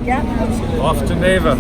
Yeah. Off to Neiva.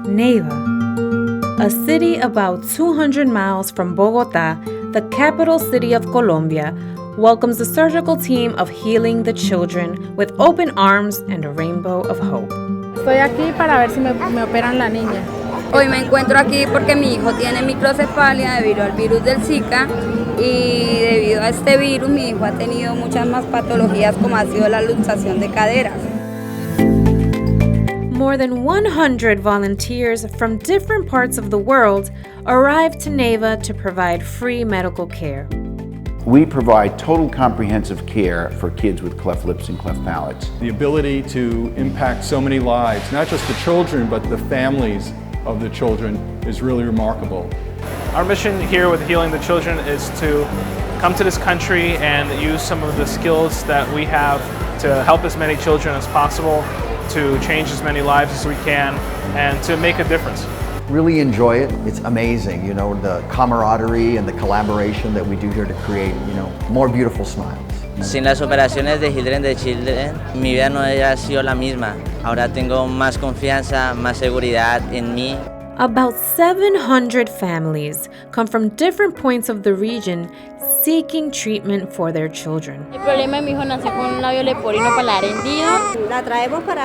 Neiva, a city about 200 miles from Bogotá, the capital city of Colombia, welcomes the surgical team of Healing the Children with open arms and a rainbow of hope. Estoy aquí para ver si me operan la niña. Hoy me encuentro aquí porque mi hijo tiene microcefalia debido al virus del Zika y debido a este virus mi hijo ha tenido muchas más patologías como ha sido la luxación de caderas. More than 100 volunteers from different parts of the world arrived to Neiva to provide free medical care. We provide total comprehensive care for kids with cleft lips and cleft palates. The ability to impact so many lives, not just the children, but the families of the children, is really remarkable. Our mission here with Healing the Children is to come to this country and use some of the skills that we have to help as many children as possible, to change as many lives as we can, and to make a difference. Really enjoy it. It's amazing, the camaraderie and the collaboration that we do here to create, more beautiful smiles. Sin las operaciones de Healing the Children, mi vida no habría sido la misma. Ahora tengo más confianza, más seguridad en mí. About 700 families come from different points of the region seeking treatment for their children. El problema de mi hijo nació con un labio leporino paladar hendido. La traemos para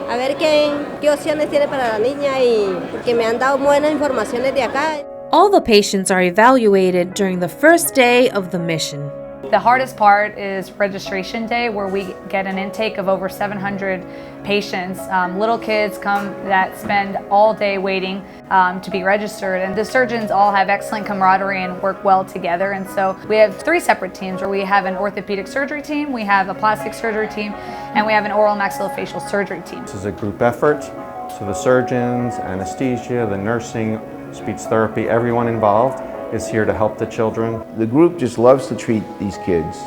a ver qué opciones tiene para la niña y porque me han dado buenas informaciones de acá. All the patients are evaluated during the first day of the mission. The hardest part is registration day, where we get an intake of over 700 patients. Little kids come that spend all day waiting to be registered, and the surgeons all have excellent camaraderie and work well together. And so we have 3 separate teams where we have an orthopedic surgery team, we have a plastic surgery team, and we have an oral maxillofacial surgery team. This is a group effort, so the surgeons, anesthesia, the nursing, speech therapy, everyone involved is here to help the children. The group just loves to treat these kids.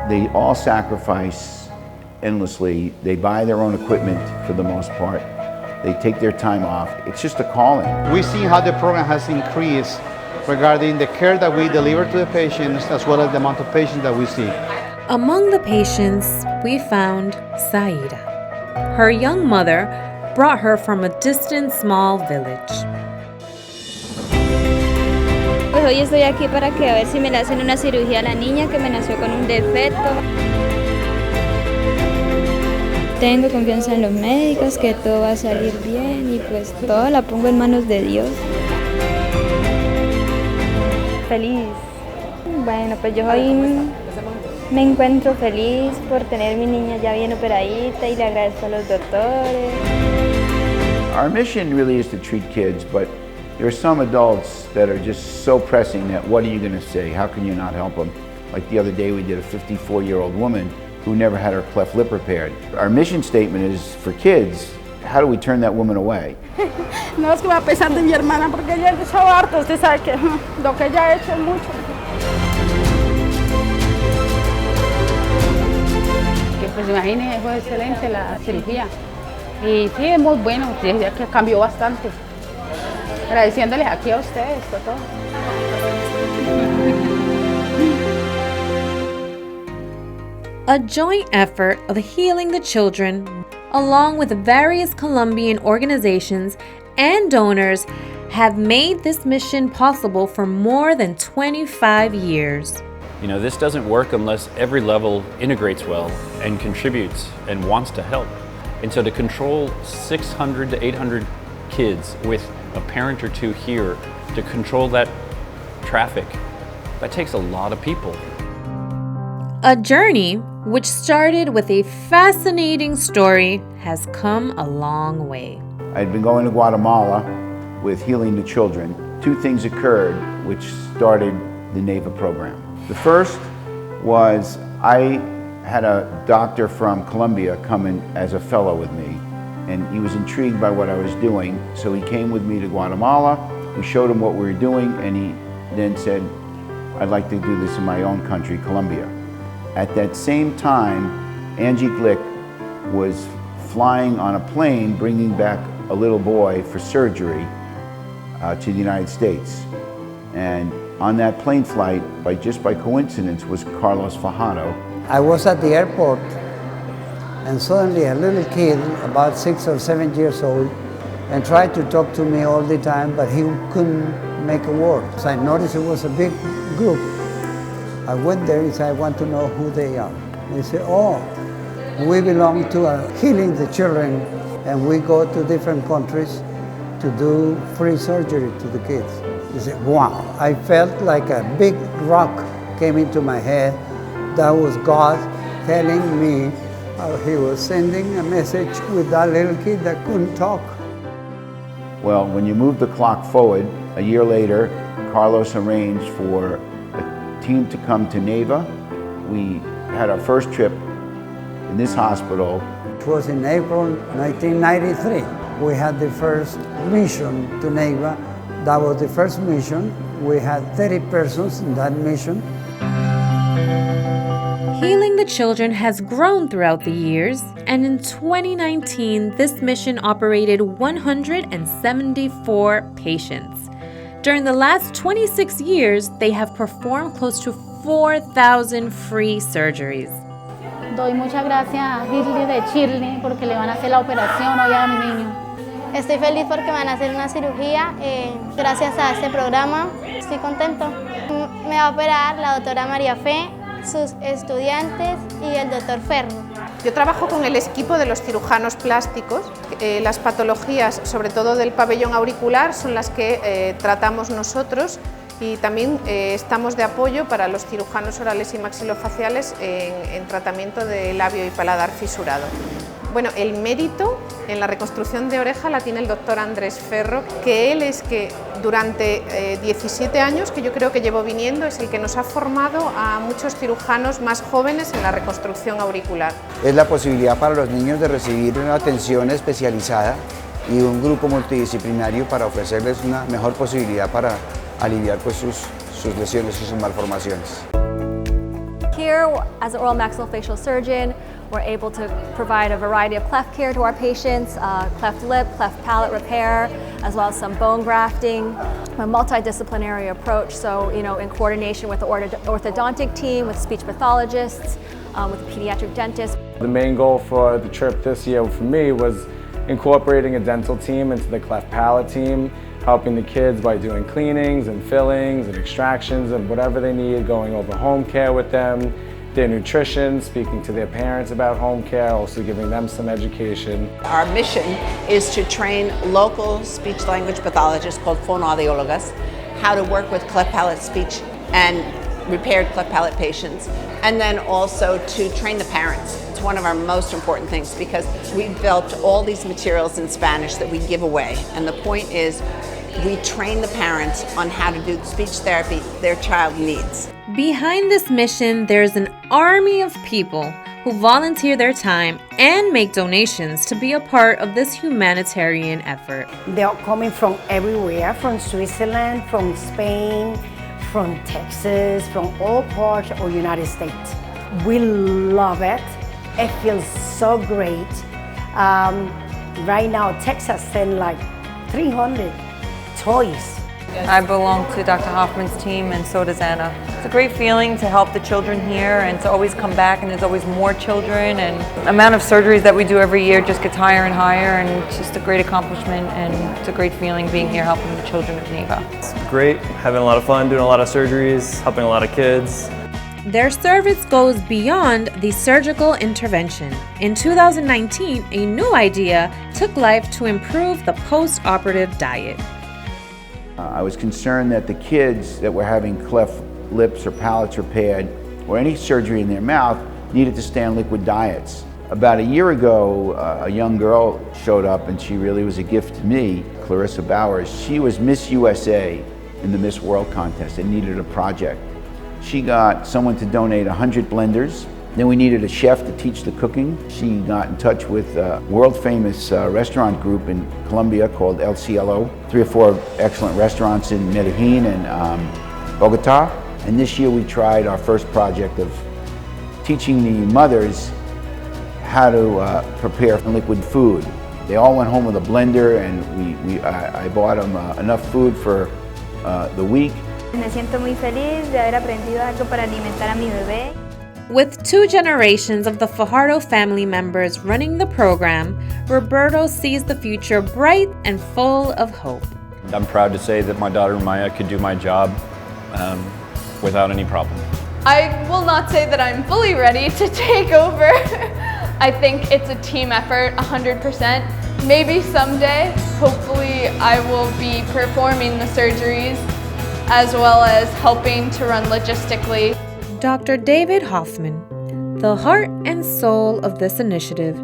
They all sacrifice endlessly. They buy their own equipment for the most part. They take their time off. It's just a calling. We've seen how the program has increased regarding the care that we deliver to the patients as well as the amount of patients that we see. Among the patients, we found Saida. Her young mother brought her from a distant small village. Pues hoy estoy aquí para que a ver si me le hacen una cirugía a la niña que me nació con un defecto. Tengo confianza en los médicos, que todo va a salir bien y pues todo la pongo en manos de Dios. Feliz. Bueno, pues yo hoy me encuentro feliz por tener mi niña ya bien operadita y le agradezco a los doctores. Our mission really is to treat kids, but there are some adults that are just so pressing that what are you going to say? How can you not help them? Like the other day we did a 54-year-old woman who never had her cleft lip repaired. Our mission statement is for kids, how do we turn that woman away? No es que va a pesar de mi hermana porque ella es harto, usted sabe que lo que ella ha hecho es mucho. Que pues imagínese, fue excelente la cirugía. Y sí, es muy bueno, que cambió bastante. Agradeciéndoles aquí a ustedes por todo. A joint effort of Healing the Children, along with various Colombian organizations and donors, have made this mission possible for more than 25 years. This doesn't work unless every level integrates well and contributes and wants to help. And so to control 600 to 800 kids with a parent or two here, to control that traffic, that takes a lot of people. A journey which started with a fascinating story has come a long way. I'd been going to Guatemala with Healing the Children. 2 things occurred which started the Neiva program. The first was I had a doctor from Colombia come in as a fellow with me, and he was intrigued by what I was doing, so he came with me to Guatemala. We showed him what we were doing, and he then said, I'd like to do this in my own country, Colombia. At that same time, Angie Glick was flying on a plane bringing back a little boy for surgery to the United States. And on that plane flight, just by coincidence, was Carlos Fajardo. I was at the airport, and suddenly a little kid, about 6 or 7 years old, and tried to talk to me all the time, but he couldn't make a word. So I noticed it was a big group. I went there and said, I want to know who they are. They said, oh, we belong to Healing the Children, and we go to different countries to do free surgery to the kids. They said, wow. I felt like a big rock came into my head. That was God telling me how he was sending a message with that little kid that couldn't talk. Well, when you move the clock forward, a year later, Carlos arranged for a team to come to Neiva. We had our first trip in this hospital. It was in April 1993. We had the first mission to Neiva. That was the first mission. We had 30 persons in that mission. Healing the Children has grown throughout the years, and in 2019, this mission operated 174 patients. During the last 26 years, they have performed close to 4,000 free surgeries. Doy muchas gracias a Healing de Chile porque le van a hacer la operación hoy a mi niño. Estoy feliz porque me van a hacer una cirugía gracias a este programa. Estoy contento. Me va a operar la doctora María Fe, sus estudiantes y el doctor Ferro. Yo trabajo con el equipo de los cirujanos plásticos. Las patologías, sobre todo del pabellón auricular, son las que tratamos nosotros y también estamos de apoyo para los cirujanos orales y maxilofaciales en tratamiento de labio y paladar fisurado. Bueno, el mérito en la reconstrucción de oreja la tiene el doctor Andrés Ferro, que él es que durante 17 años que yo creo que llevo viniendo es el que nos ha formado a muchos cirujanos más jóvenes en la reconstrucción auricular. Es la posibilidad para los niños de recibir una atención especializada y un grupo multidisciplinario para ofrecerles una mejor posibilidad para aliviar pues, sus lesiones y sus malformaciones. Here, as an oral maxillofacial surgeon, we're able to provide a variety of cleft care to our patients, cleft lip, cleft palate repair, as well as some bone grafting, a multidisciplinary approach, so in coordination with the orthodontic team, with speech pathologists, with the pediatric dentist. The main goal for the trip this year for me was incorporating a dental team into the cleft palate team, helping the kids by doing cleanings and fillings and extractions and whatever they need, going over home care with them, their nutrition, speaking to their parents about home care, also giving them some education. Our mission is to train local speech-language pathologists called fonoaudiologists how to work with cleft palate speech and repaired cleft palate patients, and then also to train the parents. It's one of our most important things because we developed all these materials in Spanish that we give away, and the point is we train the parents on how to do the speech therapy their child needs. Behind this mission, there's an army of people who volunteer their time and make donations to be a part of this humanitarian effort. They are coming from everywhere, from Switzerland, from Spain, from Texas, from all parts of the United States. We love it. It feels so great. Right now, Texas sent like 300 toys. I belong to Dr. Hoffman's team, and so does Anna. It's a great feeling to help the children here and to always come back, and there's always more children, and the amount of surgeries that we do every year just gets higher and higher, and it's just a great accomplishment, and it's a great feeling being here helping the children of Neiva. It's great, having a lot of fun, doing a lot of surgeries, helping a lot of kids. Their service goes beyond the surgical intervention. In 2019, a new idea took life to improve the post-operative diet. I was concerned that the kids that were having cleft lips or palates repaired or any surgery in their mouth needed to stay on liquid diets. About a year ago, a young girl showed up and she really was a gift to me, Clarissa Bowers. She was Miss USA in the Miss World contest and needed a project. She got someone to donate 100 blenders. Then we needed a chef to teach the cooking. She got in touch with a world-famous restaurant group in Colombia called El Cielo. 3 or 4 excellent restaurants in Medellin and Bogota. And this year we tried our first project of teaching the mothers how to prepare liquid food. They all went home with a blender, and I bought them enough food for the week. Me siento muy feliz de haber aprendido algo para alimentar a mi bebé. With 2 generations of the Fajardo family members running the program, Roberto sees the future bright and full of hope. I'm proud to say that my daughter Maya could do my job without any problem. I will not say that I'm fully ready to take over. I think it's a team effort, 100%. Maybe someday, hopefully, I will be performing the surgeries as well as helping to run logistically. Dr. David Hoffman, the heart and soul of this initiative,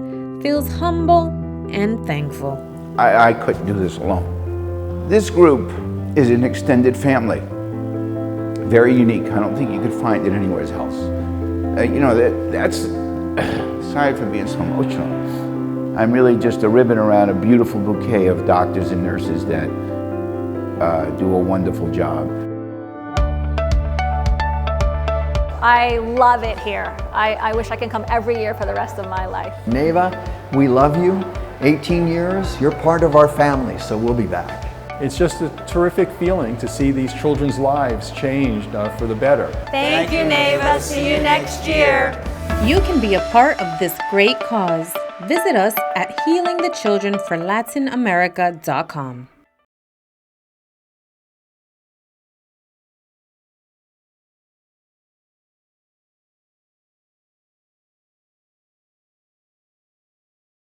feels humble and thankful. I couldn't do this alone. This group is an extended family. Very unique. I don't think you could find it anywhere else. That's, sorry for being so emotional. I'm really just a ribbon around a beautiful bouquet of doctors and nurses that do a wonderful job. I love it here. I wish I can come every year for the rest of my life. Neiva, we love you. 18 years, you're part of our family, so we'll be back. It's just a terrific feeling to see these children's lives changed for the better. Thank you, Neiva. See you next year. You can be a part of this great cause. Visit us at healingthechildrenforlatinamerica.com.